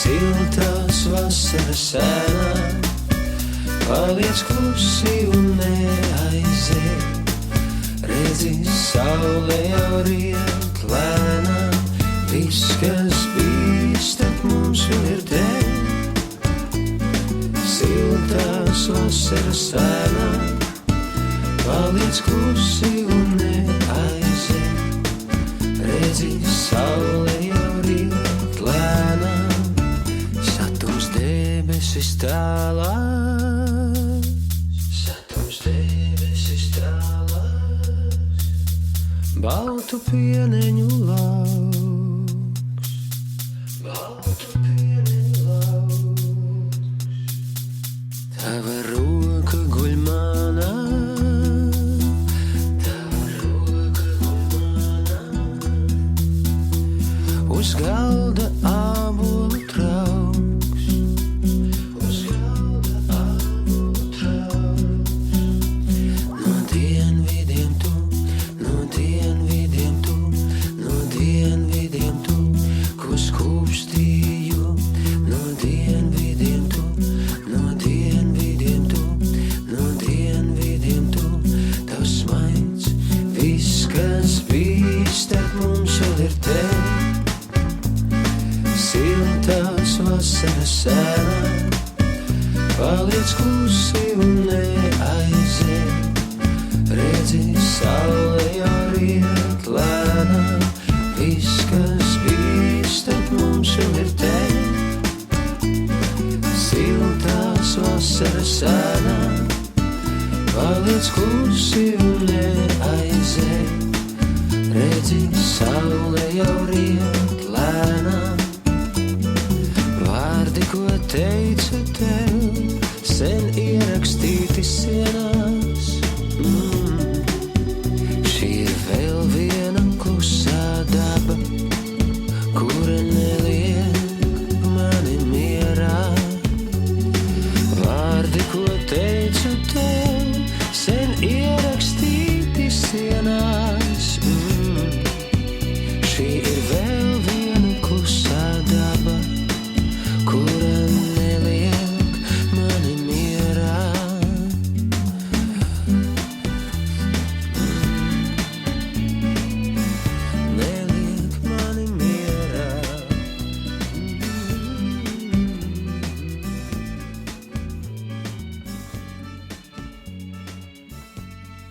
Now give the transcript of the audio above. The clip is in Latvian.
Siltās vasaras ēnā, paliec klusi un neaiziet. Redzi, saule jau riet lēnām, viss, kas bijis starp mums vēl ir te. Siltās vasaras ēnā, paliec klusi un neaiziet. Redzi, saule jau riet lēnām, satums debesis tālāk, satums debesis tālāk, baltu pieneņu lauks, baltu pieneņu lauks. Tava roka guļ manā, tava roka guļ manā, uz galda ābolu trauks, uz galda ābolu trauks. No dienvidiem tu, no dienvidiem tu, no dienvidiem tu, ko skūpstīju. No dienvidiem tu, no dienvidiem tu, no dienvidiem tu, tavs smaids, viss, kas bijis starp mums vēl ir te. Siltās vasaras ēnā, paliec klusi un neaiziet. Redzi, saule jau riet lēnām, viss, kas bijis starp mums vēl ir te. Siltās vasaras ēnā, paliec klusi un neaiziet. Redzi, saule jau riet lēnām,